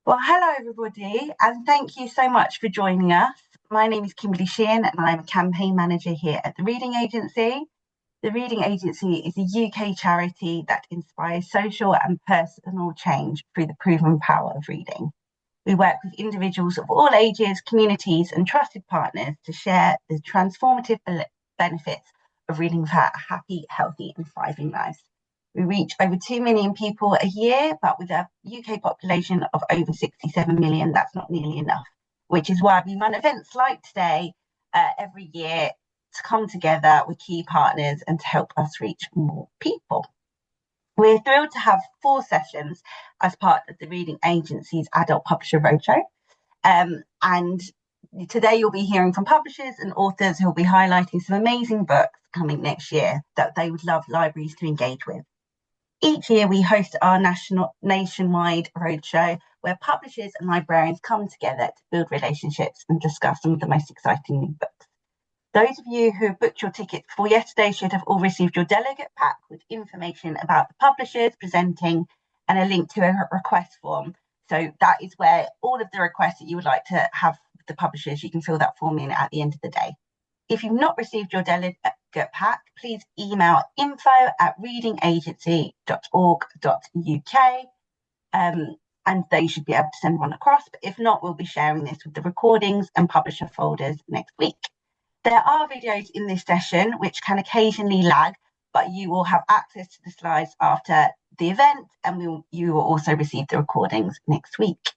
Well, hello everybody, and thank you so much for joining us. My name is Kimberly Sheehan, and I'm a campaign manager here at the Reading Agency. The Reading Agency is a UK charity that inspires social and personal change through the proven power of reading. We work with individuals of all ages, communities, and trusted partners to share the transformative benefits of reading for happy, healthy, and thriving lives. We reach over 2 million people a year, but with a UK population of over 67 million, that's not nearly enough, which is why we run events like today every year to come together with key partners and to help us reach more people. We're thrilled to have 4 sessions as part of the Reading Agency's Adult Publisher Roadshow. And today you'll be hearing from publishers and authors who will be highlighting some amazing books coming next year that they would love libraries to engage with. Each year we host our nationwide roadshow where publishers and librarians come together to build relationships and discuss some of the most exciting new books. Those of you who booked your tickets before yesterday should have all received your delegate pack with information about the publishers presenting and a link to a request form. So that is where all of the requests that you would like to have with the publishers, you can fill that form in at the end of the day. If you've not received your delegate pack, please email info@readingagency.org.uk and they should be able to send one across. But if not, we'll be sharing this with the recordings and publisher folders next week. There are videos in this session which can occasionally lag, but you will have access to the slides after the event, and you will also receive the recordings next week.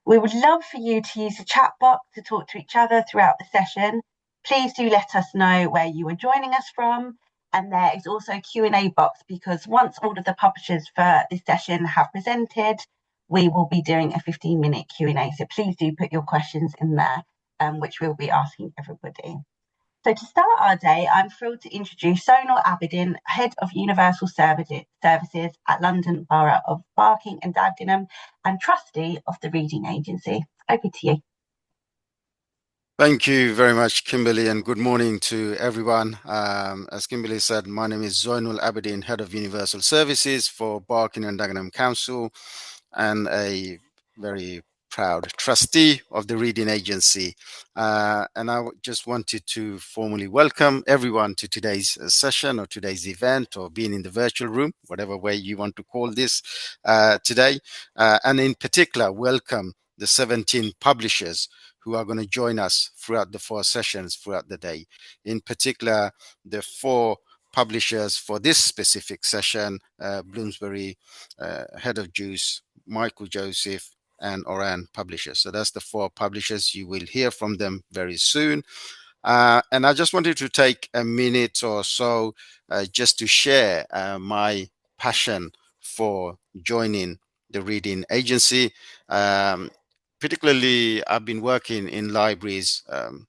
We would love for you to use the chat box to talk to each other throughout the session. Please do let us know where you are joining us from. And there is also a Q&A box, because once all of the publishers for this session have presented, we will be doing a 15-minute Q&A. So please do put your questions in there, which we'll be asking everybody. So to start our day, I'm thrilled to introduce Sonal Abedin, Head of Universal Services at London Borough of Barking and Dagenham and Trustee of the Reading Agency. Over to you. Thank you very much, Kimberly, and good morning to everyone. As Kimberly said, my name is Sonal Abedin, Head of Universal Services for Barking and Dagenham Council, and a very proud trustee of the Reading Agency. And I just wanted to formally welcome everyone to today's session or today's event, or being in the virtual room, whatever way you want to call this today. And in particular, welcome the 17 publishers who are going to join us throughout the 4 sessions throughout the day. In particular, the 4 publishers for this specific session, Bloomsbury, Head of Juice, Michael Joseph, and Oran Publishers. So that's the 4 publishers. You will hear from them very soon. And I just wanted to take a minute or so just to share my passion for joining the Reading Agency. Particularly, I've been working in libraries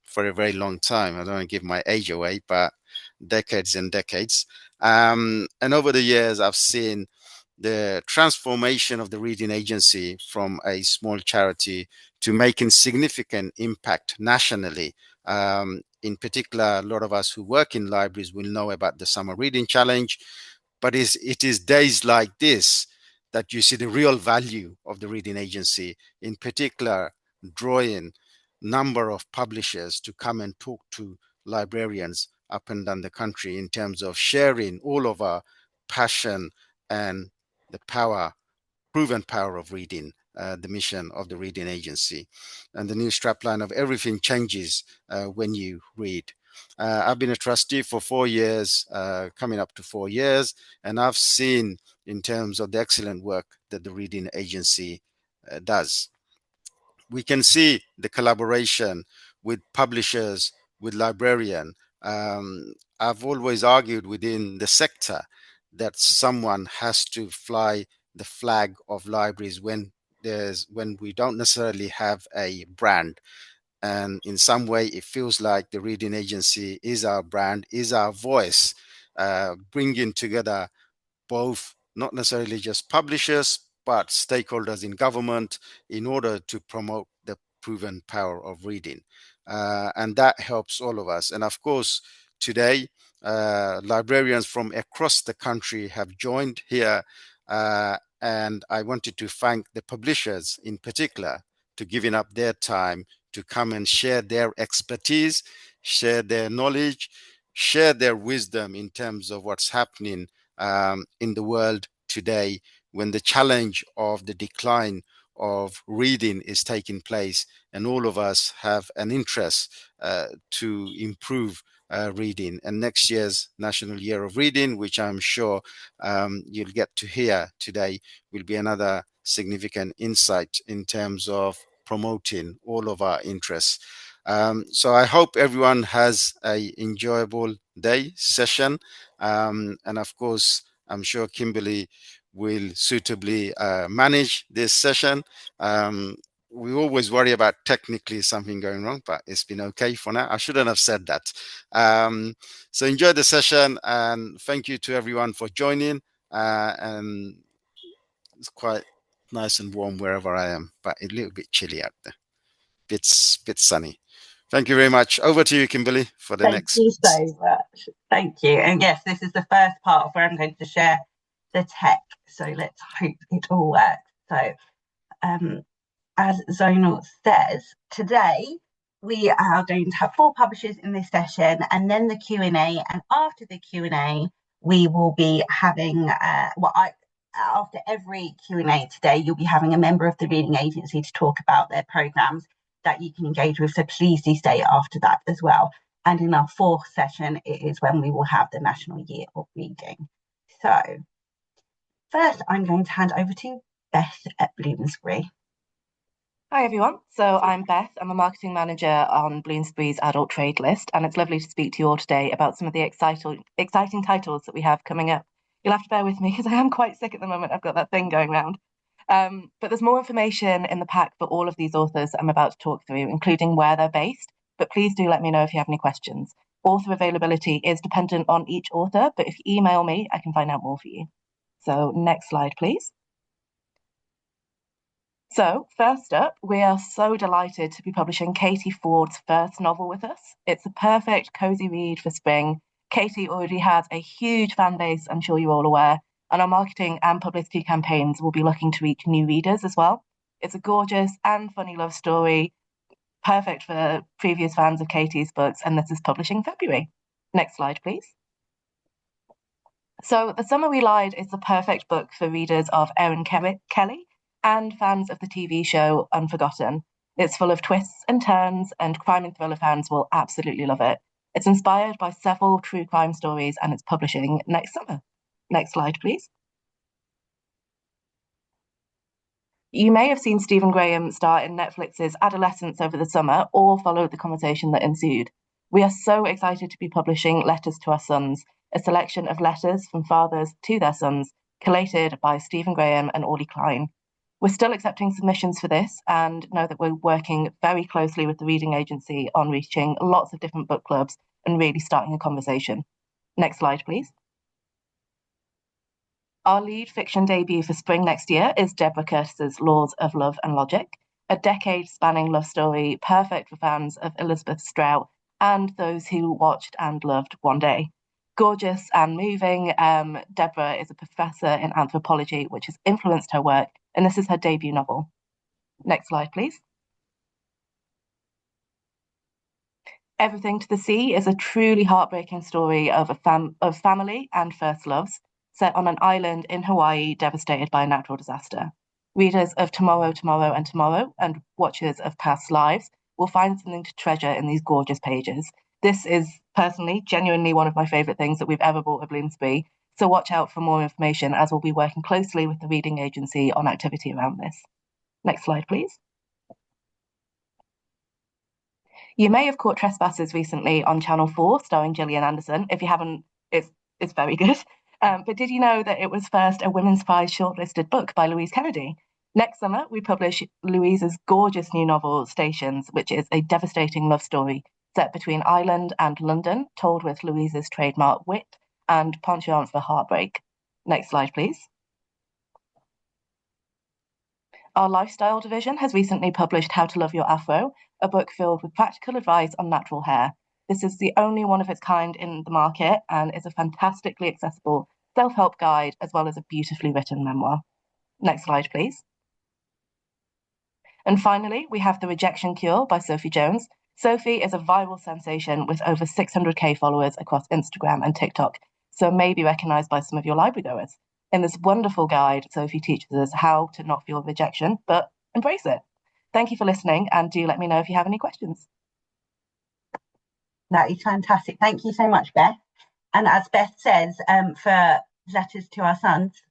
for a very long time. I don't want to give my age away, but decades and decades. And over the years, I've seen the transformation of the Reading Agency from a small charity to making significant impact nationally. In particular, a lot of us who work in libraries will know about the Summer Reading Challenge, but it is days like this that you see the real value of the Reading Agency, in particular, drawing number of publishers to come and talk to librarians up and down the country in terms of sharing all of our passion and the proven power of reading, the mission of the Reading Agency, and the new strapline of everything changes when you read. I've been a trustee for 4 years, coming up to 4 years, and I've seen in terms of the excellent work that the Reading Agency does. We can see the collaboration with publishers, with librarians. I've always argued within the sector that someone has to fly the flag of libraries when we don't necessarily have a brand. And in some way, it feels like the Reading Agency is our brand, is our voice, bringing together both, not necessarily just publishers, but stakeholders in government in order to promote the proven power of reading. And that helps all of us. And of course, today, librarians from across the country have joined here. And I wanted to thank the publishers in particular to giving up their time to come and share their expertise, share their knowledge, share their wisdom in terms of what's happening in the world today, when the challenge of the decline of reading is taking place, and all of us have an interest to improve reading. And next year's National Year of Reading, which I'm sure you'll get to hear today, will be another significant insight in terms of promoting all of our interests. So I hope everyone has a enjoyable day session. And of course, I'm sure Kimberly will suitably manage this session. We always worry about technically something going wrong, but it's been okay for now. I shouldn't have said that. So enjoy the session, and thank you to everyone for joining. And it's quite nice and warm wherever I am, but a little bit chilly out there. Bit sunny. Thank you very much. Over to you, Kimberly, for the Thank next you piece. so much. Thank you. And yes, this is the first part of where I'm going to share the tech. So let's hope it all works. So as Zonal says, today we are going to have 4 publishers in this session, and then the Q&A. And after the Q&A, we will be having, after every Q&A today, you'll be having a member of the reading agency to talk about their programmes that you can engage with. So please do stay after that as well. And in our 4th session, it is when we will have the National Year of Reading. So first, I'm going to hand over to Beth at Bloomsbury. Hi everyone, so I'm Beth. I'm a marketing manager on Bloomsbury's adult trade list, and it's lovely to speak to you all today about some of the exciting titles that we have coming up. You'll have to bear with me because I am quite sick at the moment. I've got that thing going round. But there's more information in the pack for all of these authors I'm about to talk through, including where they're based. But please do let me know if you have any questions. Author availability is dependent on each author, but if you email me, I can find out more for you. So next slide, please. So first up, we are so delighted to be publishing Katie Ford's first novel with us. It's a perfect cozy read for spring. Katie already has a huge fan base, I'm sure you're all aware, and our marketing and publicity campaigns will be looking to reach new readers as well. It's a gorgeous and funny love story, perfect for previous fans of Katie's books, and this is publishing February. Next slide, please. So The Summer We Lied is the perfect book for readers of Erin Kelly and fans of the TV show Unforgotten. It's full of twists and turns, and crime and thriller fans will absolutely love it. It's inspired by several true crime stories, and it's publishing next summer. Next slide, please. You may have seen Stephen Graham star in Netflix's Adolescence over the summer, or followed the conversation that ensued. We are so excited to be publishing Letters to Our Sons, a selection of letters from fathers to their sons, collated by Stephen Graham and Orly Klein. We're still accepting submissions for this, and know that we're working very closely with the reading agency on reaching lots of different book clubs and really starting a conversation. Next slide, please. Our lead fiction debut for spring next year is Deborah Curtis's Laws of Love and Logic, a decade-spanning love story perfect for fans of Elizabeth Strout and those who watched and loved One Day. Gorgeous and moving, Deborah is a professor in anthropology, which has influenced her work, and this is her debut novel. Next slide, please. Everything to the Sea is a truly heartbreaking story of family and first loves, set on an island in Hawaii devastated by a natural disaster. Readers of Tomorrow, Tomorrow, and Tomorrow, and watchers of past lives will find something to treasure in these gorgeous pages. This is personally, genuinely one of my favourite things that we've ever bought at Bloomsbury, so watch out for more information as we'll be working closely with the reading agency on activity around this. Next slide, please. You may have caught Trespassers recently on Channel 4, starring Gillian Anderson. If you haven't, it's very good. But did you know that it was first a Women's Prize shortlisted book by Louise Kennedy? Next summer, we publish Louise's gorgeous new novel, Stations, which is a devastating love story set between Ireland and London, told with Louise's trademark wit and penchant for heartbreak. Next slide, please. Our lifestyle division has recently published How to Love Your Afro, a book filled with practical advice on natural hair. This is the only one of its kind in the market and is a fantastically accessible self-help guide as well as a beautifully written memoir. Next slide, please. And finally, we have The Rejection Cure by Sophie Jones. Sophie is a viral sensation with over 600k followers across Instagram and TikTok, so may be recognized by some of your library goers. In this wonderful guide, Sophie teaches us how to not feel rejection, but embrace it. Thank you for listening, and do let me know if you have any questions. That is fantastic. Thank you so much, Beth. And as Beth says, for Letters to Our Sons,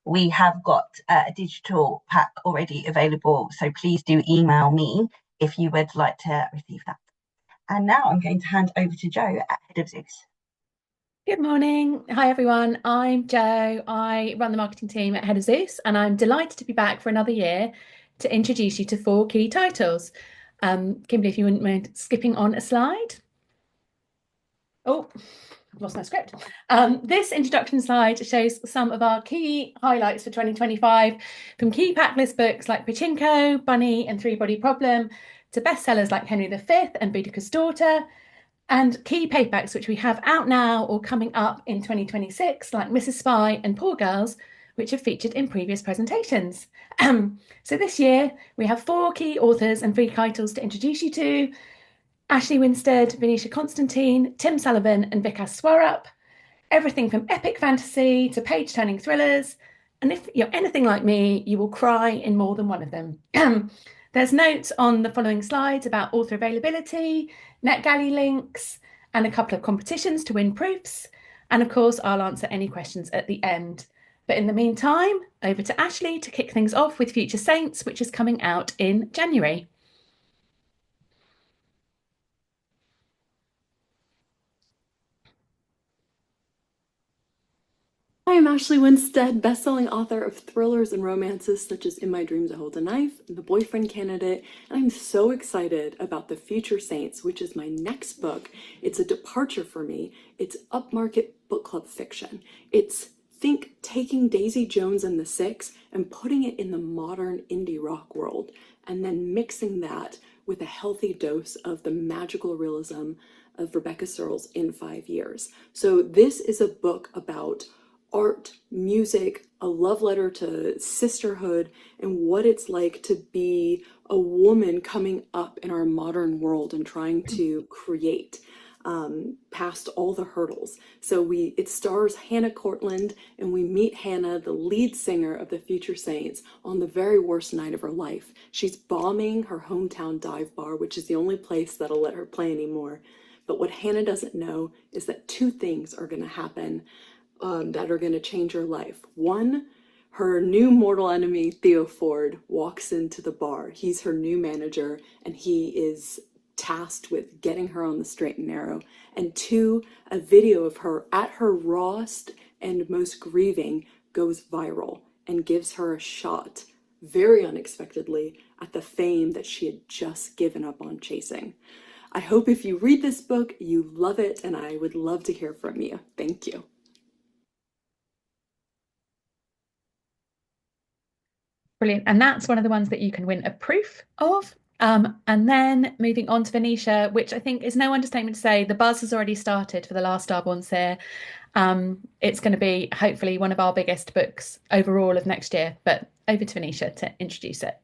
we have got a digital pack already available. So please do email me if you would like to receive that. And now I'm going to hand over to Jo at Head of Zeus. Good morning. Hi, everyone. I'm Jo. I run the marketing team at Head of Zeus, and I'm delighted to be back for another year to introduce you to 4 key titles. Kimberly, if you wouldn't mind skipping on a slide. Oh, I've lost my script. This introduction slide shows some of our key highlights for 2025, from key packlist books like Pachinko, Bunny and Three Body Problem, to bestsellers like Henry V and Boudicca's Daughter, and key paperbacks which we have out now or coming up in 2026, like Mrs. Spy and Poor Girls, which have featured in previous presentations. So this year, we have 4 key authors and 3 titles to introduce you to: Ashley Winstead, Venetia Constantine, Tim Sullivan and Vikas Swarup. Everything from epic fantasy to page-turning thrillers. And if you're anything like me, you will cry in more than one of them. There's notes on the following slides about author availability, NetGalley links, and a couple of competitions to win proofs. And of course, I'll answer any questions at the end. But in the meantime, over to Ashley to kick things off with Future Saints, which is coming out in January. Hi, I'm Ashley Winstead, best-selling author of thrillers and romances such as In My Dreams I Hold a Knife, The Boyfriend Candidate, and I'm so excited about The Future Saints, which is my next book. It's a departure for me. It's upmarket book club fiction. It's taking Daisy Jones and the Six and putting it in the modern indie rock world, and then mixing that with a healthy dose of the magical realism of Rebecca Searles in 5 years. So this is a book about art, music, a love letter to sisterhood, and what it's like to be a woman coming up in our modern world and trying to create past all the hurdles. So it stars Hannah Cortland, and we meet Hannah, the lead singer of the Future Saints, on the very worst night of her life. She's bombing her hometown dive bar, which is the only place that'll let her play anymore. But what Hannah doesn't know is that 2 things are going to happen that are going to change her life. One, her new mortal enemy, Theo Ford, walks into the bar. He's her new manager, and he is tasked with getting her on the straight and narrow. And 2, a video of her at her rawest and most grieving goes viral and gives her a shot, very unexpectedly, at the fame that she had just given up on chasing. I hope if you read this book, you love it, and I would love to hear from you. Thank you. Brilliant. And that's one of the ones that you can win a proof of. And then moving on to Venetia, which I think is no understatement to say the buzz has already started for the last Starborn Seer. It's going to be hopefully one of our biggest books overall of next year. But over to Venetia to introduce it.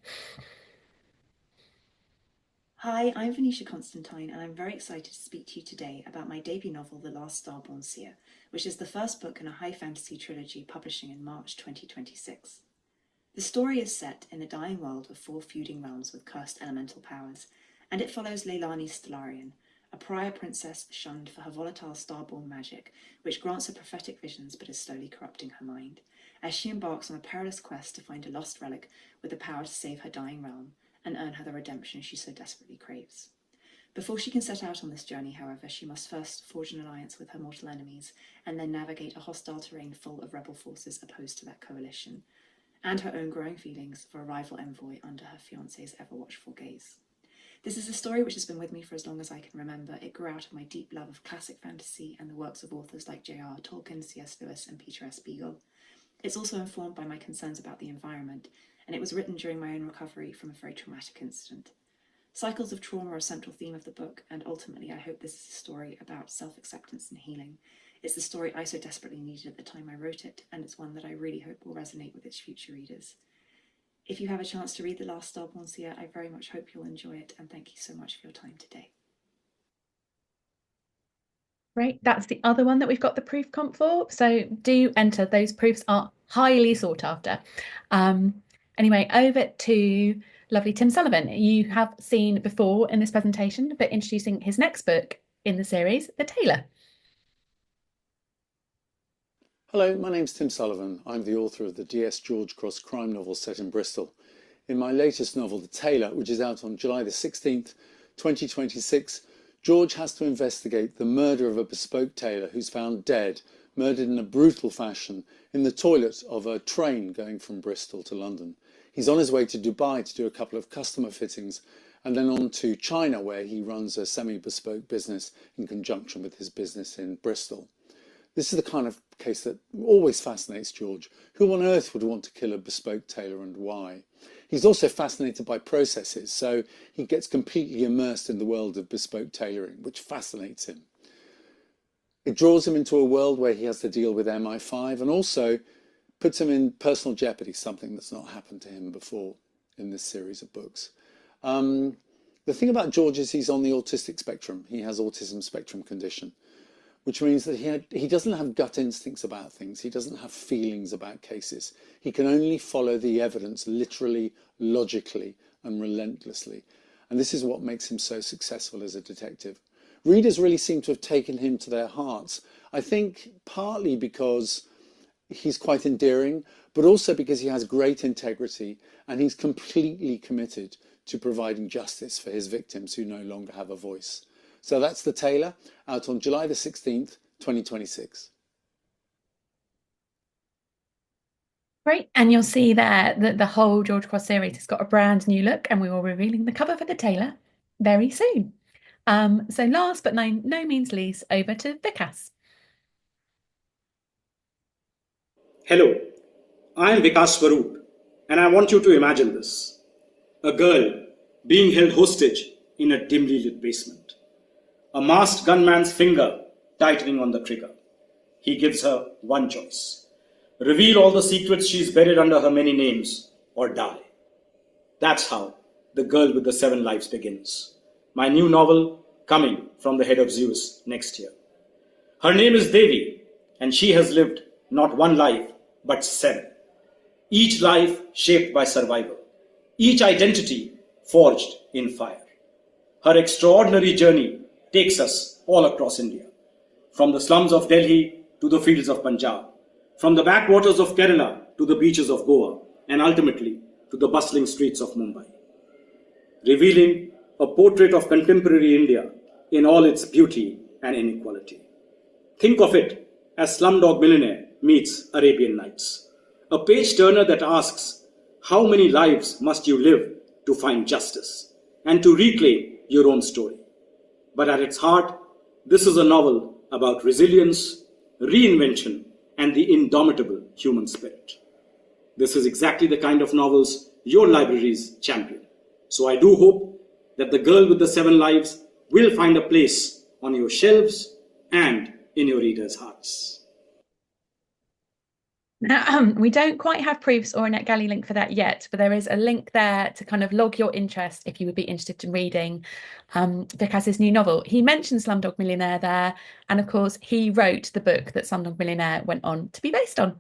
Hi, I'm Venetia Constantine, and I'm very excited to speak to you today about my debut novel, The Last Starborn Seer, which is the first book in a high fantasy trilogy publishing in March 2026. The story is set in a dying world of 4 feuding realms with cursed elemental powers, and it follows Leilani Stellarian, a prior princess shunned for her volatile starborn magic, which grants her prophetic visions but is slowly corrupting her mind, as she embarks on a perilous quest to find a lost relic with the power to save her dying realm and earn her the redemption she so desperately craves. Before she can set out on this journey, however, she must first forge an alliance with her mortal enemies and then navigate a hostile terrain full of rebel forces opposed to that coalition, and her own growing feelings for a rival envoy under her fiancé's ever-watchful gaze. This is a story which has been with me for as long as I can remember. It grew out of my deep love of classic fantasy and the works of authors like J.R.R. Tolkien, C.S. Lewis and Peter S. Beagle. It's also informed by my concerns about the environment, and it was written during my own recovery from a very traumatic incident. Cycles of trauma are a central theme of the book, and ultimately I hope this is a story about self-acceptance and healing. It's the story I so desperately needed at the time I wrote it, and it's one that I really hope will resonate with its future readers. If you have a chance to read The Last Starborn Seer, I very much hope you'll enjoy it, and thank you so much for your time today. Great, that's the other one that we've got the proof comp for. So do enter, those proofs are highly sought after. Anyway, over to lovely Tim Sullivan. You have seen before in this presentation, but introducing his next book in the series, The Tailor. Hello, my name's Tim Sullivan. I'm the author of the D.S. George Cross crime novel set in Bristol. In my latest novel, The Tailor, which is out on July the 16th, 2026, George has to investigate the murder of a bespoke tailor who's found dead, murdered in a brutal fashion, in the toilet of a train going from Bristol to London. He's on his way to Dubai to do a couple of customer fittings, and then on to China, where he runs a semi-bespoke business in conjunction with his business in Bristol. This is the kind of case that always fascinates George. Who on earth would want to kill a bespoke tailor, and why? He's also fascinated by processes, so he gets completely immersed in the world of bespoke tailoring, which fascinates him. It draws him into a world where he has to deal with MI5 and also puts him in personal jeopardy, something that's not happened to him before in this series of books. The thing about George is he's on the autistic spectrum. He has autism spectrum condition, which means that he doesn't have gut instincts about things. He doesn't have feelings about cases. He can only follow the evidence literally, logically, and relentlessly. And this is what makes him so successful as a detective. Readers really seem to have taken him to their hearts. I think partly because he's quite endearing, but also because he has great integrity and he's completely committed to providing justice for his victims who no longer have a voice. So that's The Tailor, out on July the 16th, 2026. Great, and you'll see there that the whole George Cross series has got a brand new look, and we will be revealing the cover for The Tailor very soon. So last but no means least, over to Vikas. Hello, I am Vikas Swaroop, and I want you to imagine this. A girl being held hostage in a dimly lit basement. A masked gunman's finger tightening on the trigger. He gives her one choice. Reveal all the secrets she's buried under her many names, or die. That's how The Girl with the Seven Lives begins. My new novel, coming from the head of Zeus next year. Her name is Devi, and she has lived not one life, but 7. Each life shaped by survival. Each identity forged in fire. Her extraordinary journey takes us all across India, from the slums of Delhi to the fields of Punjab, from the backwaters of Kerala to the beaches of Goa, and ultimately to the bustling streets of Mumbai, revealing a portrait of contemporary India in all its beauty and inequality. Think of it as Slumdog Millionaire meets Arabian Nights, a page-turner that asks, how many lives must you live to find justice and to reclaim your own story? But at its heart, this is a novel about resilience, reinvention, and the indomitable human spirit. This is exactly the kind of novels your libraries champion. So I do hope that The Girl with the 7 Lives will find a place on your shelves and in your readers' hearts. Now, we don't quite have proofs or a NetGalley link for that yet, but there is a link there to kind of log your interest if you would be interested in reading Vikas's new novel. He mentioned Slumdog Millionaire there, and of course, he wrote the book that Slumdog Millionaire went on to be based on.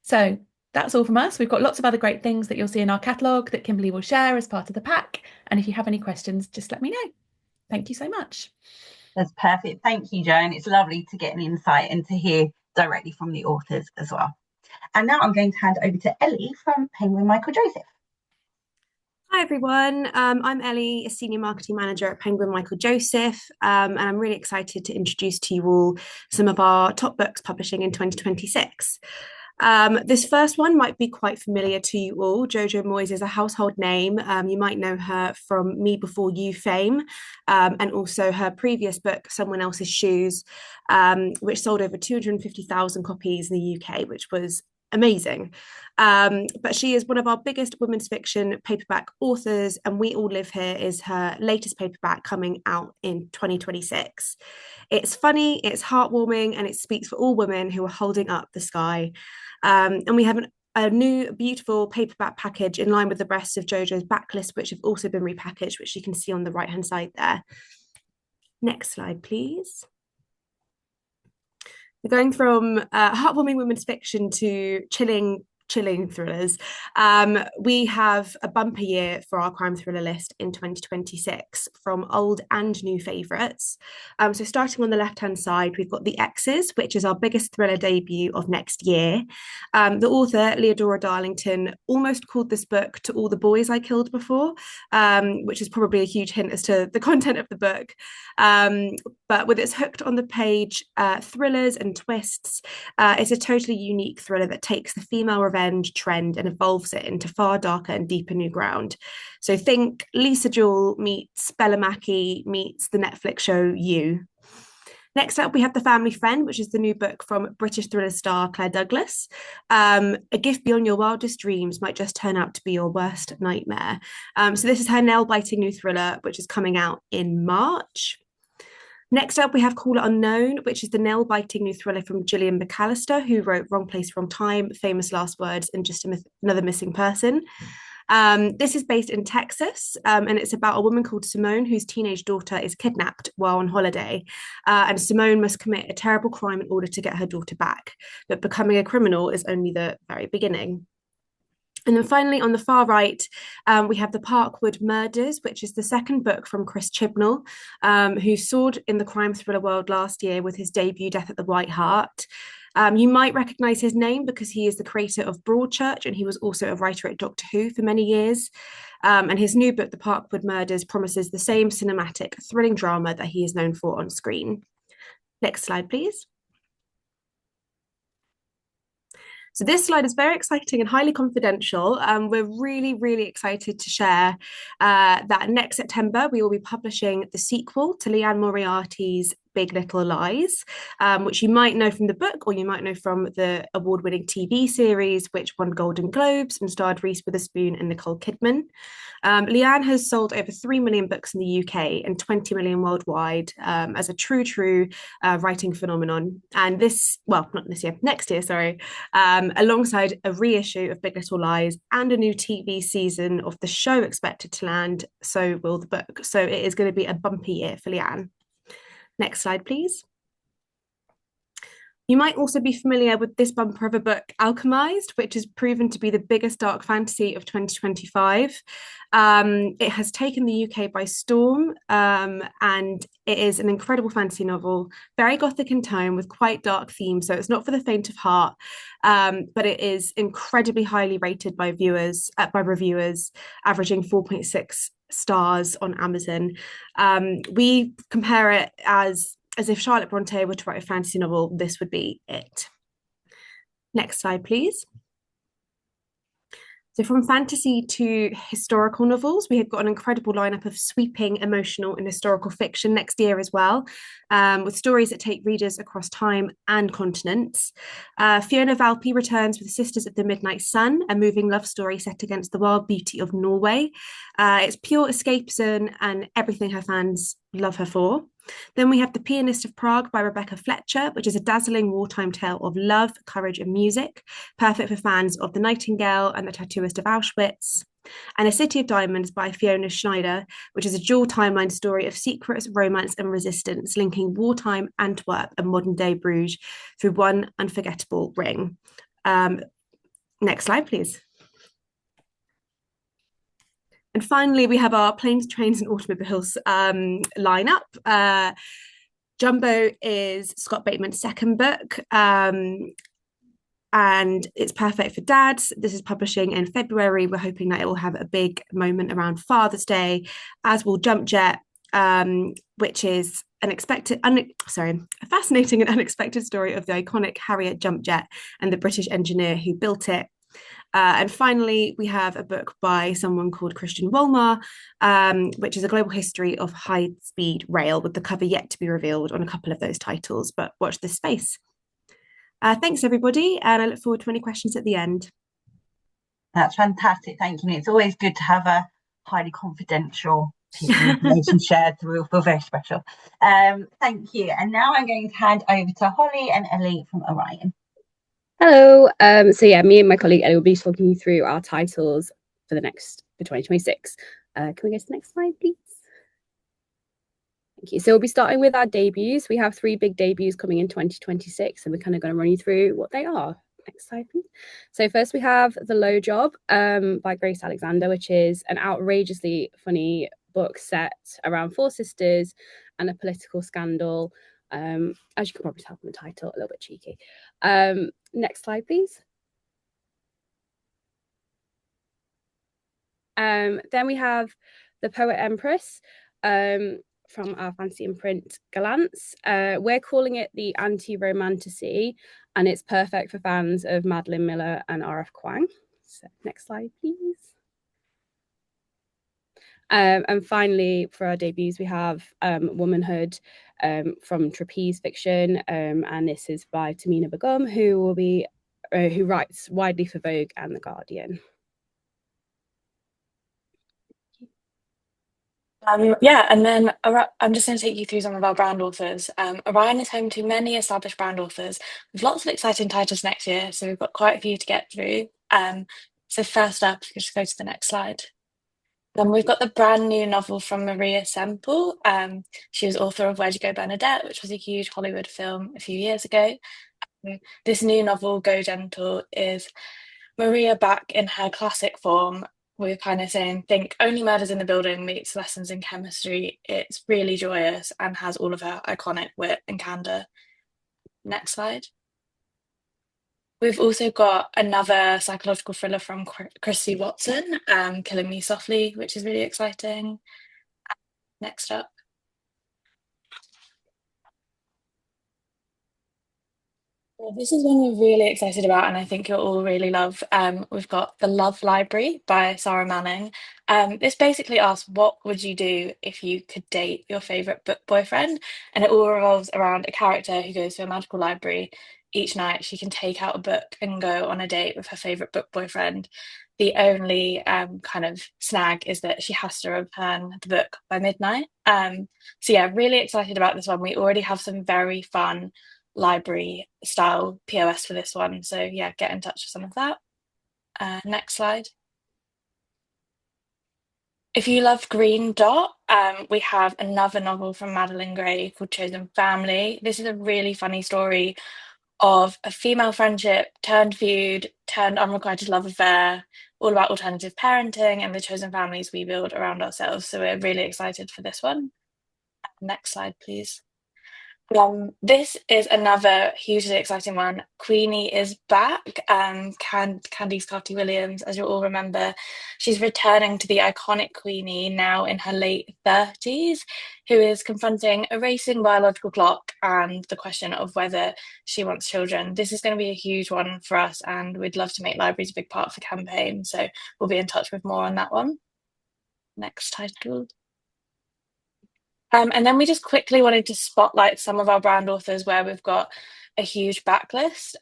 So that's all from us. We've got lots of other great things that you'll see in our catalogue that Kimberly will share as part of the pack. And if you have any questions, just let me know. Thank you so much. That's perfect. Thank you, Joan. It's lovely to get an insight and to hear directly from the authors as well. And now I'm going to hand over to Ellie from Penguin Michael Joseph. Hi everyone, I'm Ellie, a Senior Marketing Manager at Penguin Michael Joseph, and I'm really excited to introduce to you all some of our top books publishing in 2026. This first one might be quite familiar to you all. Jojo Moyes is a household name. You might know her from Me Before You fame, and also her previous book, Someone Else's Shoes, which sold over 250,000 copies in the UK, which was amazing. But she is one of our biggest women's fiction paperback authors, and We All Live Here is her latest paperback coming out in 2026. It's funny, it's heartwarming, and it speaks for all women who are holding up the sky. And we have a new beautiful paperback package in line with the rest of Jojo's backlist, which have also been repackaged, which you can see on the right hand side there. Next slide, please. We're going from heartwarming women's fiction to chilling thrillers. We have a bumper year for our crime thriller list in 2026 from old and new favourites. So starting on the left-hand side, we've got The X's, which is our biggest thriller debut of next year. The author, Leodora Darlington, almost called this book To All the Boys I Killed Before, which is probably a huge hint as to the content of the book. But with its hooked on the page thrillers and twists, it's a totally unique thriller that takes the female revenge trend and evolves it into far darker and deeper new ground. So think Lisa Jewell meets Bella Mackie meets the Netflix show You. Next up, we have The Family Friend, which is the new book from British thriller star Claire Douglas. A gift beyond your wildest dreams might just turn out to be your worst nightmare. So this is her nail-biting new thriller, which is coming out in March. Next up, we have Call It Unknown, which is the nail-biting new thriller from Gillian McAllister, who wrote Wrong Place, Wrong Time, Famous Last Words, and Just Another Missing Person. This is based in Texas, and it's about a woman called Simone, whose teenage daughter is kidnapped while on holiday. And Simone must commit a terrible crime in order to get her daughter back. But becoming a criminal is only the very beginning. And then finally, on the far right, we have The Parkwood Murders, which is the second book from Chris Chibnall, who soared in the crime thriller world last year with his debut Death at the White Hart. You might recognise his name because he is the creator of Broadchurch, and he was also a writer at Doctor Who for many years. And his new book, The Parkwood Murders, promises the same cinematic, thrilling drama that he is known for on screen. Next slide, please. So this slide is very exciting and highly confidential. We're really, really excited to share that next September, we will be publishing the sequel to Liane Moriarty's Big Little Lies, which you might know from the book or you might know from the award-winning TV series, which won Golden Globes and starred Reese Witherspoon and Nicole Kidman. Liane has sold over 3 million books in the UK and 20 million worldwide as a true writing phenomenon. And next year, alongside a reissue of Big Little Lies and a new TV season of the show expected to land, so will the book. So it is going to be a bumpy year for Liane. Next slide, please. You might also be familiar with this bumper of a book, Alchemized, which has proven to be the biggest dark fantasy of 2025. It has taken the UK by storm, and it is an incredible fantasy novel, very gothic in tone with quite dark themes, so it's not for the faint of heart, but it is incredibly highly rated by reviewers, averaging 4.6 stars on Amazon. We compare it as if Charlotte Bronte were to write a fantasy novel, this would be it. Next slide, please. So from fantasy to historical novels, we have got an incredible lineup of sweeping, emotional and historical fiction next year as well, with stories that take readers across time and continents. Fiona Valpy returns with Sisters of the Midnight Sun, a moving love story set against the wild beauty of Norway. It's pure escapism and everything her fans love her for. Then we have The Pianist of Prague by Rebecca Fletcher, which is a dazzling wartime tale of love, courage and music, perfect for fans of The Nightingale and The Tattooist of Auschwitz. And A City of Diamonds by Fiona Schneider, which is a dual timeline story of secrets, romance and resistance, linking wartime Antwerp and modern-day Bruges through one unforgettable ring. Next slide, please. And finally, we have our Planes, Trains and Automobiles lineup. Jumbo is Scott Bateman's second book, and it's perfect for dads. This is publishing in February. We're hoping that it will have a big moment around Father's Day, as will Jump Jet, which is a fascinating and unexpected story of the iconic Harriet Jump Jet and the British engineer who built it. And finally, we have a book by someone called Christian Wolmar, which is a global history of high-speed rail, with the cover yet to be revealed on a couple of those titles, but watch this space. Thanks, everybody, and I look forward to any questions at the end. That's fantastic, thank you. And it's always good to have a highly confidential piece of information shared, so we'll feel very special. Thank you. And now I'm going to hand over to Holly and Ellie from Orion. Hello. So yeah, me and my colleague Ellie will be talking you through our titles for 2026. Can we go to the next slide, please? Thank you. So we'll be starting with our debuts. We have 3 big debuts coming in 2026, and we're kind of going to run you through what they are. Next slide, please. So first we have The Low Job by Grace Alexander, which is an outrageously funny book set around 4 sisters and a political scandal. As you can probably tell from the title, a little bit cheeky. Next slide, please. Then we have The Poet Empress from our fancy imprint Gallants. We're calling it the anti-romantasy, and it's perfect for fans of Madeline Miller and R.F. Kuang. So next slide, please. And finally, for our debuts, we have Womanhood from Trapeze Fiction, and this is by Tamina Begum, who writes widely for Vogue and The Guardian. And then I'm just going to take you through some of our brand authors. Orion is home to many established brand authors with lots of exciting titles next year, so we've got quite a few to get through. So first up, you can just go to the next slide. Then we've got the brand new novel from Maria Semple. She was author of Where'd You Go, Bernadette, which was a huge Hollywood film a few years ago. This new novel, Go Gentle, is Maria back in her classic form. We're kind of saying, think Only Murders in the Building meets Lessons in Chemistry. It's really joyous and has all of her iconic wit and candor. Next slide. We've also got another psychological thriller from Christy Watson, Killing Me Softly, which is really exciting. Next up. Well, this is one we're really excited about, and I think you'll all really love. We've got The Love Library by Sarah Manning. This basically asks, what would you do if you could date your favorite book boyfriend? And it all revolves around a character who goes to a magical library. Each night, she can take out a book and go on a date with her favorite book boyfriend. The only kind of snag is that she has to return the book by midnight. So yeah, really excited about this one. We already have some very fun library style POS for this one. So yeah, get in touch with some of that. Next slide. If you love Green Dot, we have another novel from Madeline Gray called Chosen Family. This is a really funny story of a female friendship turned feud, turned unrequited love affair, all about alternative parenting and the chosen families we build around ourselves. So we're really excited for this one. Next slide, please. This is another hugely exciting one. Queenie is back. Candice Carty-Williams, as you'll all remember, she's returning to the iconic Queenie now in her late 30s, who is confronting a racing biological clock and the question of whether she wants children. This is going to be a huge one for us, and we'd love to make libraries a big part of the campaign. So we'll be in touch with more on that one. Next title. And then we just quickly wanted to spotlight some of our brand authors where we've got a huge backlist.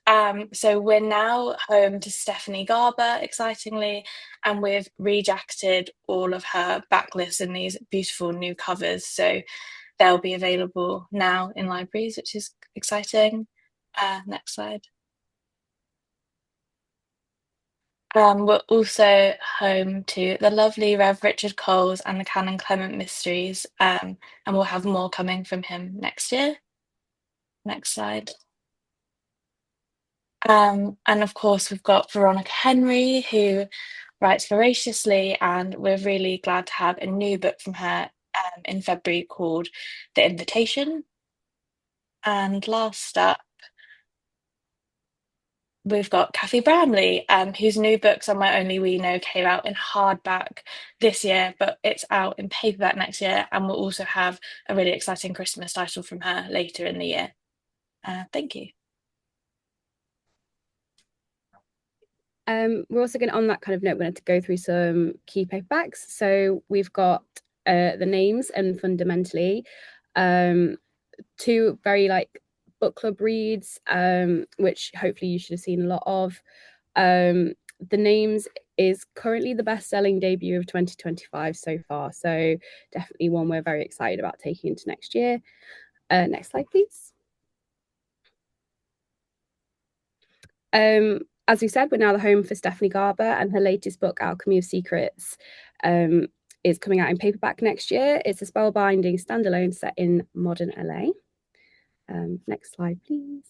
So we're now home to Stephanie Garber, excitingly, and we've rejacketed all of her backlists in these beautiful new covers. So they'll be available now in libraries, which is exciting. Next slide. We're also home to the lovely Rev Richard Coles and the Canon Clement Mysteries, and we'll have more coming from him next year. Next slide. And of course, we've got Veronica Henry, who writes voraciously, and we're really glad to have a new book from her in February called The Invitation. And last up, we've got Kathy Bramley, whose new book, Somewhere Only We Know, came out in hardback this year, but it's out in paperback next year, and we'll also have a really exciting Christmas title from her later in the year. Thank you. We're also going to, on that kind of note, we're going to go through some key paperbacks. So we've got The Names and Fundamentally, 2 very book club reads, which hopefully you should have seen a lot of. The Names is currently the best-selling debut of 2025 so far, so definitely one we're very excited about taking into next year. Next slide, please. As we said, we're now the home for Stephanie Garber, and her latest book, Alchemy of Secrets, is coming out in paperback next year. It's a spellbinding standalone set in modern LA. Next slide, please.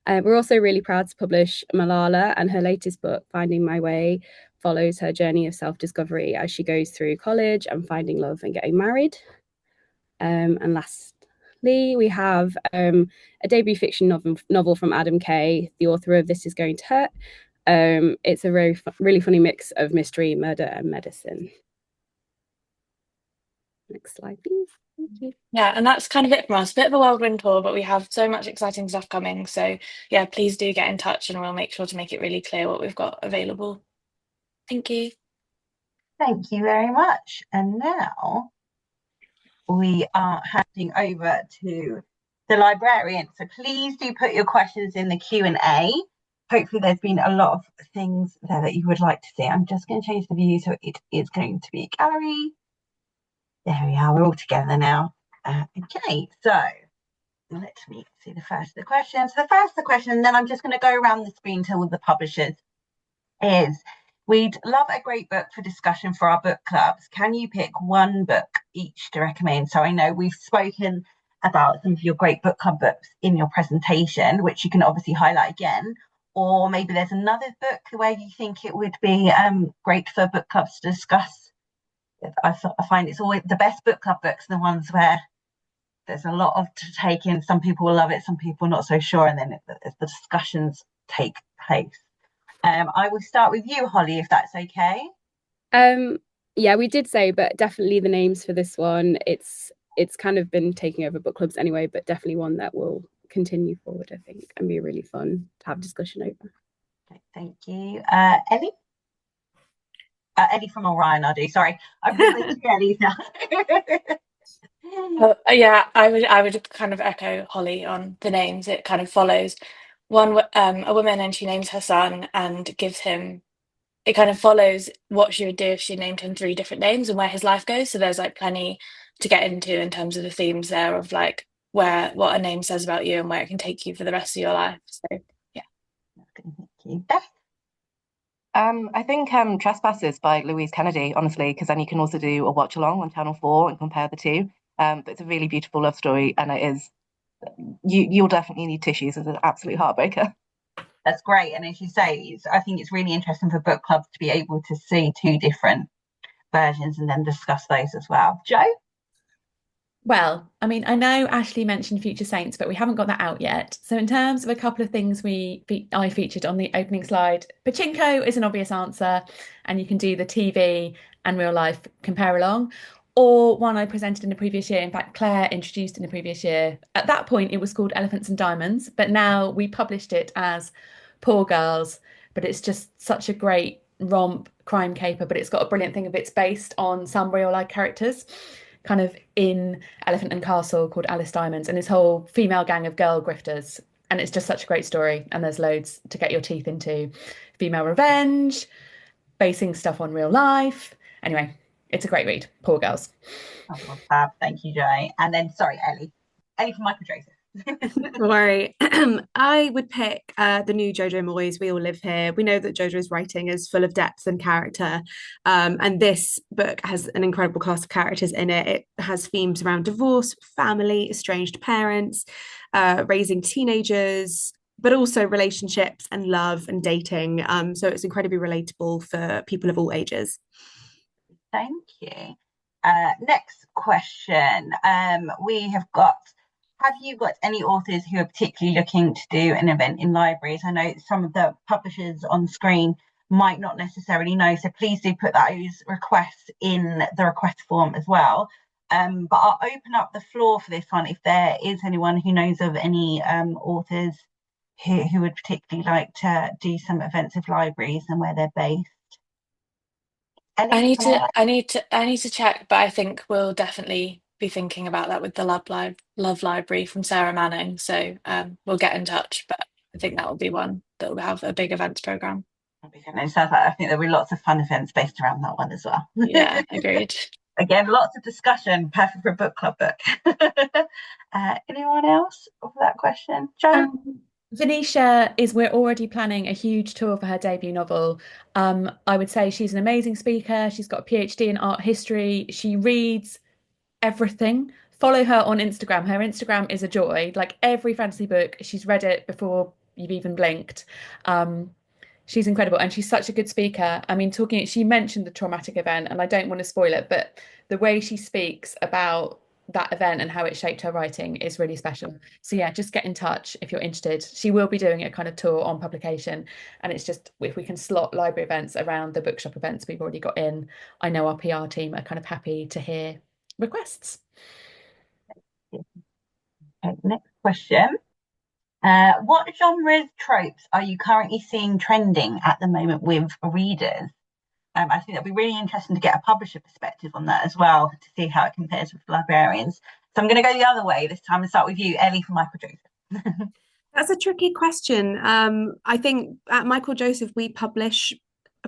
We're also really proud to publish Malala, and her latest book, Finding My Way, follows her journey of self-discovery as she goes through college and finding love and getting married. And lastly, we have a debut fiction novel from Adam Kay, the author of This Is Going to Hurt. It's a really funny mix of mystery, murder, and medicine. Next slide, please. Thank you. Yeah, and that's kind of it from us. A bit of a whirlwind tour, but we have so much exciting stuff coming. So yeah, please do get in touch and we'll make sure to make it really clear what we've got available. Thank you. Thank you very much. And now we are handing over to the librarian. So please do put your questions in the Q&A. Hopefully there's been a lot of things there that you would like to see. I'm just going to change the view so it is going to be a gallery. There we are, we're all together now. Okay, so let me see the first of the questions. The first of the question, and then I'm just going to go around the screen to all the publishers, is we'd love a great book for discussion for our book clubs. Can you pick one book each to recommend? So I know we've spoken about some of your great book club books in your presentation, which you can obviously highlight again, or maybe there's another book where you think it would be great for book clubs to discuss. I find it's always the best book club books, the ones where there's a lot of to take in. Some people will love it, some people not so sure, and then the discussions take place. I will start with you, Holly, if that's okay. Yeah, we did say, but definitely the names for this one, it's kind of been taking over book clubs anyway, but definitely one that will continue forward, I think, and be really fun to have discussion over. Okay, thank you. Ellie? Ellie from Orion, I do. Sorry, I'm going to Ellie now. Yeah, I would kind of echo Holly on the names. It kind of follows one a woman, and she names her son and gives him. It kind of follows what she would do if she named him 3 different names and where his life goes. So there's like plenty to get into in terms of the themes there of like what a name says about you and where it can take you for the rest of your life. So yeah. Thank you. I think Trespassers by Louise Kennedy, honestly, because then you can also do a watch along on Channel 4 and compare the two. But it's a really beautiful love story, and it is you'll definitely need tissues. It's an absolute heartbreaker. That's great, and as you say, I think it's really interesting for book clubs to be able to see 2 different versions and then discuss those as well. Jo? Well, I mean, I know Ashley mentioned Future Saints, but we haven't got that out yet. So in terms of a couple of things I featured on the opening slide, Pachinko is an obvious answer, and you can do the TV and real life compare along. Or one I presented in the previous year. In fact, Claire introduced in the previous year. At that point, it was called Elephants and Diamonds, but now we published it as Poor Girls. But it's just such a great romp crime caper, but it's got a brilliant thing of it's based on some real life characters, kind of in Elephant and Castle, called Alice Diamonds, and this whole female gang of girl grifters. And it's just such a great story. And there's loads to get your teeth into. Female revenge, basing stuff on real life. Anyway, it's a great read. Poor Girls. Oh, fab. Thank you, Jo. And then, sorry, Ellie from Michael Joseph. Don't worry. I would pick the new Jojo Moyes, We All Live Here. We know that Jojo's writing is full of depth and character, and this book has an incredible cast of characters in it. It has themes around divorce, family, estranged parents, raising teenagers, but also relationships and love and dating. So it's incredibly relatable for people of all ages. Thank you. Next question. We have you got any authors who are particularly looking to do an event in libraries? I know some of the publishers on screen might not necessarily know, so please do put those requests in the request form as well. But I'll open up the floor for this one if there is anyone who knows of any authors who would particularly like to do some events with libraries and where they're based. I need to check, but I think we'll definitely be thinking about that with the Love Library from Sarah Manning. So we'll get in touch, but I think that will be one that will have a big events program. It sounds like I think there'll be lots of fun events based around that one as well. Yeah, agreed. Again, lots of discussion, perfect for a book club book. Anyone else for that question? Jo? Venetia we're already planning a huge tour for her debut novel. I would say she's an amazing speaker. She's got a PhD in art history. She reads everything. Follow her on Instagram. Her Instagram is a joy. Like every fantasy book, she's read it before you've even blinked. Um, she's incredible and she's such a good speaker. I mean, she mentioned the traumatic event, and I don't want to spoil it, but the way she speaks about that event and how it shaped her writing is really special. So yeah, just get in touch if you're interested. She will be doing a kind of tour on publication, and it's just if we can slot library events around the bookshop events we've already got in. I know our PR team are kind of happy to hear requests. Okay, next question. What genres tropes are you currently seeing trending at the moment with readers? I think that'd be really interesting to get a publisher perspective on that as well, to see how it compares with librarians. So I'm going to go the other way this time and start with you, Ellie from Michael Joseph. That's a tricky question. I think at Michael Joseph, we publish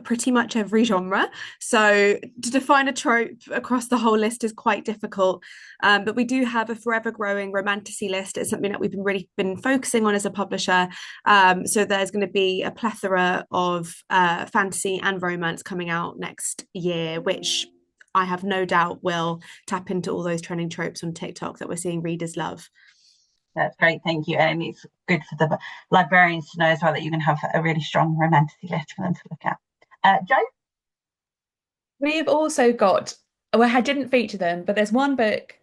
pretty much every genre. So to define a trope across the whole list is quite difficult. But we do have a forever growing romantasy list. It's something that we've been focusing on as a publisher. So there's going to be a plethora of fantasy and romance coming out next year, which I have no doubt will tap into all those trending tropes on TikTok that we're seeing readers love. That's great, thank you. And it's good for the librarians to know as well that you can have a really strong romantasy list for them to look at. Jo? We've also got, well, I didn't feature them, but there's one book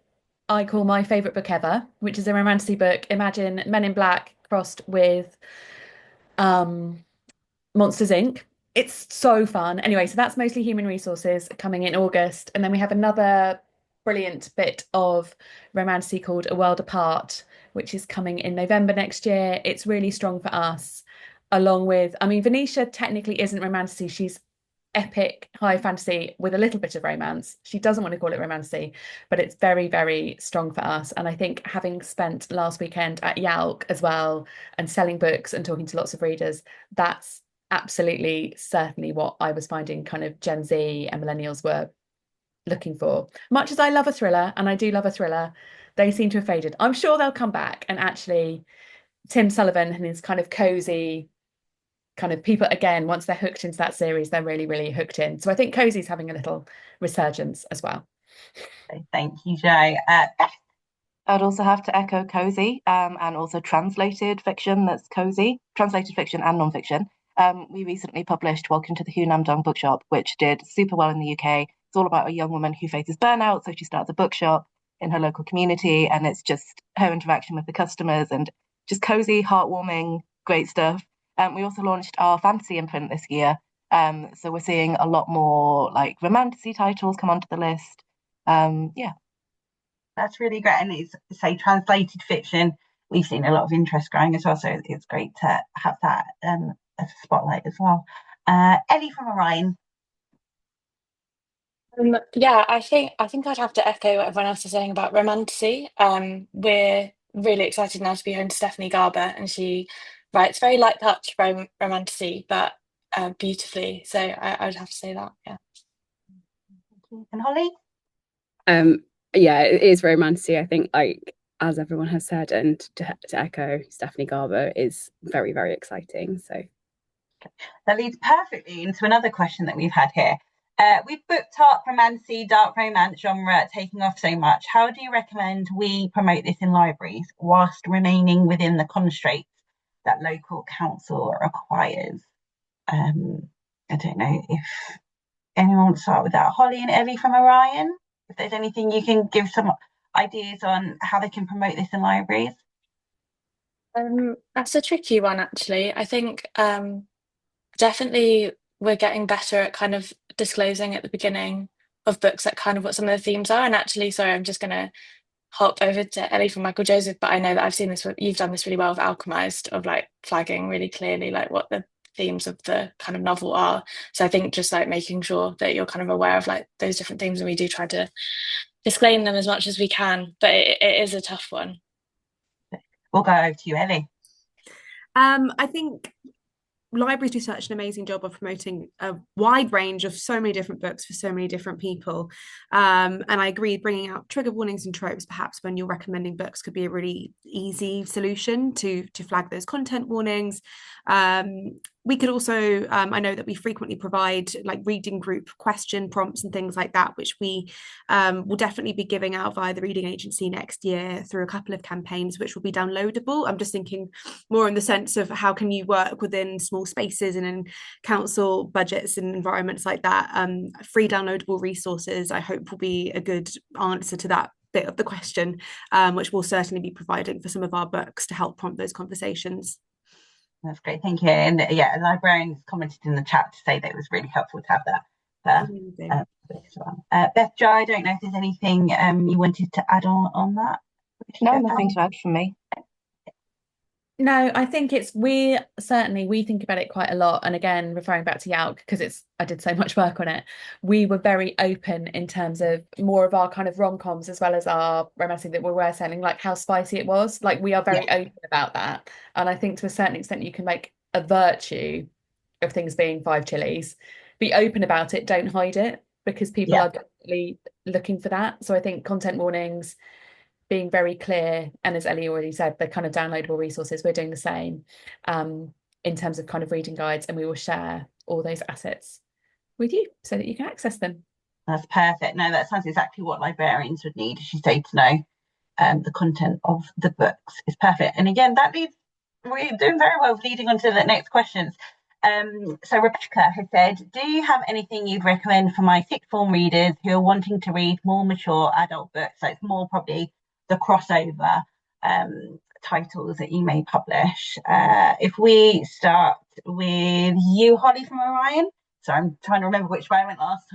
I call my favourite book ever, which is a romantasy book. Imagine Men in Black crossed with Monsters Inc. It's so fun. Anyway, so that's mostly human resources coming in August. And then we have another brilliant bit of romantasy called A World Apart, which is coming in November next year. It's really strong for us, along with, I mean, Venetia technically isn't romantasy. She's epic high fantasy with a little bit of romance. She doesn't want to call it romantasy, but it's very, very strong for us. And I think having spent last weekend at Yalk as well and selling books and talking to lots of readers, that's absolutely certainly what I was finding kind of Gen Z and millennials were looking for. Much as I love a thriller, and I do love a thriller, they seem to have faded. I'm sure they'll come back. And actually, Tim Sullivan and his kind of cozy kind of people, again, once they're hooked into that series, they're really, really hooked in. So I think cozy's having a little resurgence as well. Thank you, Jo. Beth? I'd also have to echo cozy and also translated fiction that's cozy, translated fiction and non-fiction. We recently published Welcome to the Hu Namdong Bookshop, which did super well in the UK. It's all about a young woman who faces burnout, so she starts a bookshop in her local community, and it's just her interaction with the customers and just cozy, heartwarming, great stuff. We also launched our fantasy imprint this year, so we're seeing a lot more like romantasy titles come onto the list. Yeah. That's really great. And it's, say, translated fiction. We've seen a lot of interest growing as well. So it's great to have that as a spotlight as well. Ellie from Orion. Yeah, I think I'd have to echo what everyone else is saying about romantasy. We're really excited now to be home to Stephanie Garber, and she writes very light touch romantasy, but beautifully. So I'd have to say that. Yeah. And Holly? Yeah, it is romantasy. I think, like as everyone has said, and to echo, Stephanie Garber is very, very exciting. So that leads perfectly into another question that we've had here. With book talk, romantasy, dark romance genre taking off so much, how do you recommend we promote this in libraries whilst remaining within the constraints that local council requires? I don't know if anyone wants to start with that. Holly and Ellie from Orion, if there's anything you can give some ideas on how they can promote this in libraries. That's a tricky one, actually. I think definitely we're getting better at kind of disclosing at the beginning of books like kind of what some of the themes are. And actually, sorry, I'm just going to hop over to Ellie from Michael Joseph, but I know that I've seen this, you've done this really well with Alchemized, of like flagging really clearly like what the themes of the kind of novel are. So I think just like making sure that you're kind of aware of like those different themes, and we do try to disclaim them as much as we can, but it is a tough one. We'll go over to you, Ellie. I think libraries do such an amazing job of promoting a wide range of so many different books for so many different people. And I agree, bringing out trigger warnings and tropes, perhaps when you're recommending books, could be a really easy solution to flag those content warnings. We could also, I know that we frequently provide like reading group question prompts and things like that, which we will definitely be giving out via the reading agency next year through a couple of campaigns, which will be downloadable. I'm just thinking more in the sense of how can you work within small spaces and in council budgets and environments like that. Free downloadable resources, I hope, will be a good answer to that bit of the question, which we'll certainly be providing for some of our books to help prompt those conversations. That's great, thank you. And yeah, a librarian commented in the chat to say that it was really helpful to have that. Beth, Jo, I don't know if there's anything you wanted to add on that. No, nothing to add from me. No, I think we think about it quite a lot. And again, referring back to Yauk, because I did so much work on it, we were very open in terms of more of our kind of rom-coms as well as our romancing that we were selling, like how spicy it was. Like we are very open about that. And I think to a certain extent you can make a virtue of things being 5 chilies. Be open about it, don't hide it, because people are definitely looking for that. So I think content warnings, being very clear, and as Ellie already said, the kind of downloadable resources, we're doing the same in terms of kind of reading guides, and we will share all those assets with you so that you can access them. That's perfect. No, that sounds exactly what librarians would need, as you say, to know the content of the books. Is perfect. And again, we're doing very well leading on to the next questions. So Rebecca has said, do you have anything you'd recommend for my sixth form readers who are wanting to read more mature adult books? So it's more probably the crossover titles that you may publish. If we start with you, Holly from Orion. So I'm trying to remember which way I went last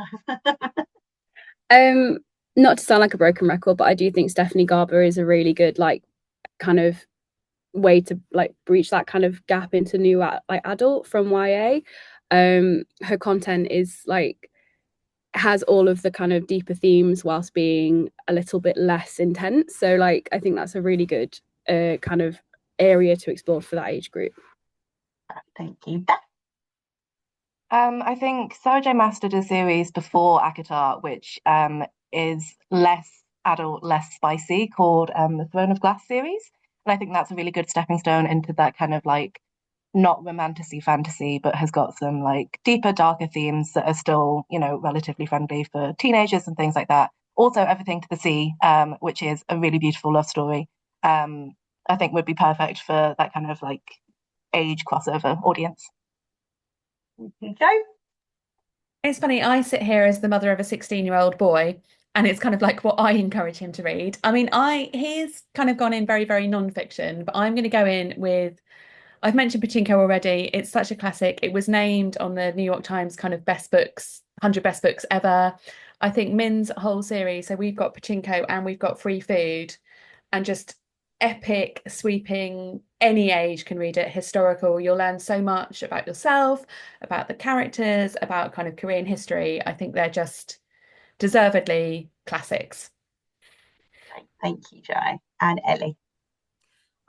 time. Not to sound like a broken record, but I do think Stephanie Garber is a really good kind of way to breach that kind of gap into new adult from YA. Her content is has all of the kind of deeper themes whilst being a little bit less intense. So I think that's a really good kind of area to explore for that age group. Thank you. I think Sarah J. Maas did a series before ACOTAR, which is less adult, less spicy, called the Throne of Glass series. And I think that's a really good stepping stone into that kind of not romantasy fantasy, but has got some deeper, darker themes that are still, relatively friendly for teenagers and things like that. Also, Everything to the Sea, which is a really beautiful love story, I think would be perfect for that kind of age crossover audience. Jo? It's funny, I sit here as the mother of a 16-year-old boy, and it's kind of what I encourage him to read. I mean, he's kind of gone in very, very non-fiction, but I'm going to go in with, I've mentioned Pachinko already. It's such a classic. It was named on the New York Times kind of best books, 100 best books ever. I think Min's whole series, so we've got Pachinko and we've got Free Food, and just epic, sweeping, any age can read it, historical. You'll learn so much about yourself, about the characters, about kind of Korean history. I think they're just deservedly classics. Thank you, Jo. And Ellie?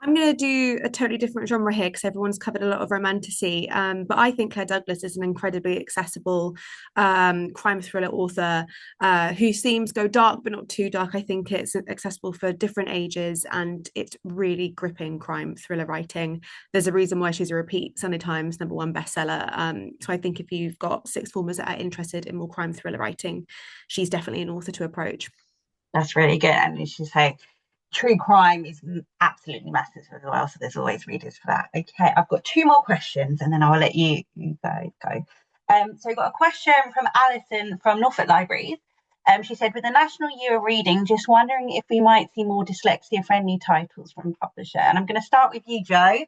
I'm going to do a totally different genre here because everyone's covered a lot of romantasy, but I think Claire Douglas is an incredibly accessible crime thriller author whose themes go dark but not too dark. I think it's accessible for different ages and it's really gripping crime thriller writing. There's a reason why she's a repeat Sunday Times #1 bestseller. So I think if you've got sixth formers that are interested in more crime thriller writing, she's definitely an author to approach. That's really good. And as you say, true crime is absolutely massive as well, so there's always readers for that. Okay, I've got 2 more questions and then I'll let you guys go. So we've got a question from Alison from Norfolk Libraries. She said, with the National Year of Reading, just wondering if we might see more dyslexia-friendly titles from publisher. And I'm going to start with you, Jo,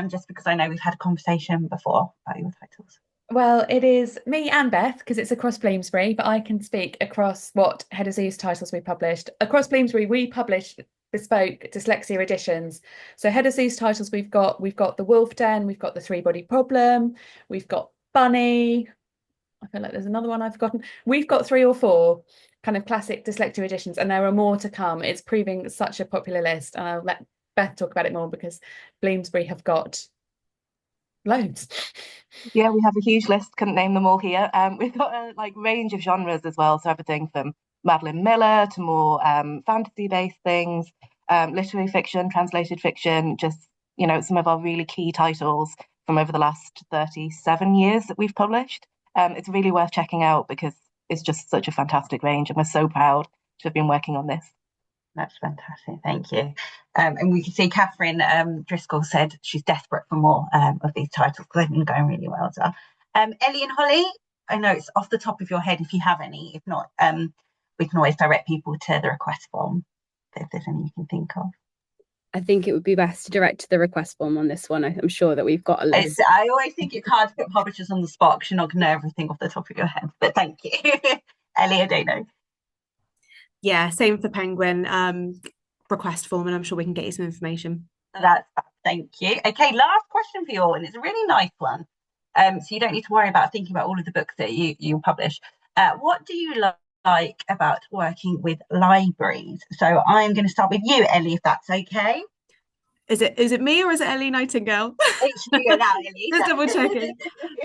just because I know we've had a conversation before about your titles. Well, it is me and Beth, because it's across Bloomsbury, but I can speak across what Head of Zeus titles we published. Across Bloomsbury, we published bespoke dyslexia editions. So Head of Zeus titles, we've got the Wolf Den, we've got the 3-Body Problem, we've got Bunny. I feel like there's another one I've forgotten. We've got 3 or 4 kind of classic dyslexia editions, and there are more to come. It's proving such a popular list, and I'll let Beth talk about it more because Bloomsbury have got loads. Yeah, we have a huge list, couldn't name them all here. We've got a range of genres as well, so everything from Madeline Miller to more fantasy-based things, literary fiction, translated fiction, just, some of our really key titles from over the last 37 years that we've published. It's really worth checking out because it's just such a fantastic range, and we're so proud to have been working on this. That's fantastic, thank you. And we can see Catherine Driscoll said she's desperate for more of these titles because they've been going really well as well. Ellie and Holly, I know it's off the top of your head if you have any. If not, we can always direct people to the request form if there's any you can think of. I think it would be best to direct to the request form on this one. I'm sure that we've got a list. I always think it's hard to put publishers on the spot because you're not going to know everything off the top of your head. But thank you. Ellie, I don't know. Yeah, same for Penguin. Request form, and I'm sure we can get you some information. Thank you. Okay, last question for you all, and it's a really nice one. So you don't need to worry about thinking about all of the books that you publish. What do you like about working with libraries? So I'm going to start with you, Ellie, if that's okay. Is it me or is it Ellie Nightingale? It's you now, Ellie. Just double checking.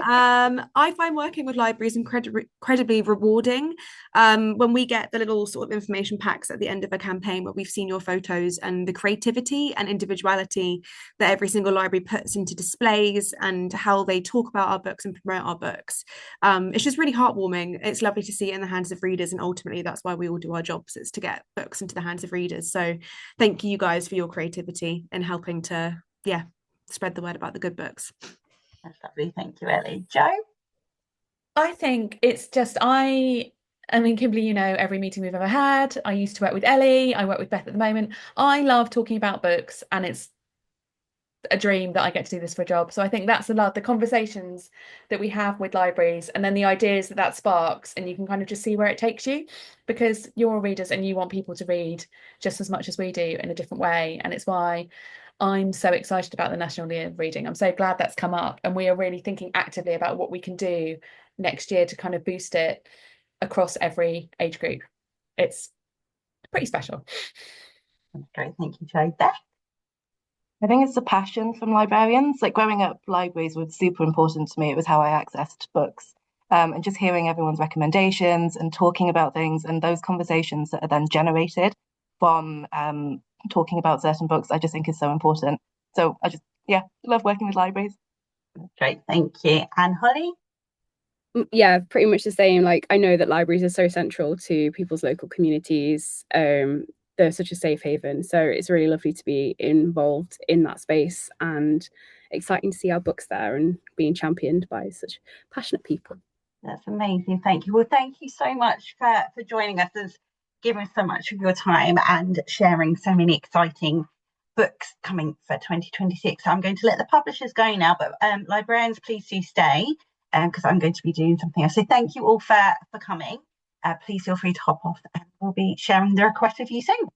I find working with libraries incredibly rewarding. When we get the little sort of information packs at the end of a campaign where we've seen your photos and the creativity and individuality that every single library puts into displays and how they talk about our books and promote our books. It's just really heartwarming. It's lovely to see it in the hands of readers, and ultimately that's why we all do our jobs. It's to get books into the hands of readers. So thank you guys for your creativity and helping to spread the word about the good books. That's lovely. Thank you, Ellie. Jo? I think it's just I mean, Kimberly, every meeting we've ever had. I used to work with Ellie. I work with Beth at the moment. I love talking about books, and it's a dream that I get to do this for a job. So I think that's the conversations that we have with libraries, and then the ideas that sparks, and you can kind of just see where it takes you, because you're readers and you want people to read just as much as we do in a different way. And it's why I'm so excited about the National Year of Reading. I'm so glad that's come up, and we are really thinking actively about what we can do next year to kind of boost it across every age group. It's pretty special. That's great. Thank you, Jo. Beth? I think it's a passion from librarians. Growing up, libraries were super important to me. It was how I accessed books. And just hearing everyone's recommendations and talking about things, and those conversations that are then generated from talking about certain books, I just think is so important. So I just love working with libraries. Great, thank you. And Holly? Yeah, pretty much the same. I know that libraries are so central to people's local communities. They're such a safe haven, so it's really lovely to be involved in that space, and exciting to see our books there and being championed by such passionate people. That's amazing. Thank you. Well, thank you so much for joining us and giving us so much of your time and sharing so many exciting books coming for 2026. I'm going to let the publishers go now, but librarians, please do stay because I'm going to be doing something else. So thank you all for coming. Please feel free to hop off, and we'll be sharing the request with you soon.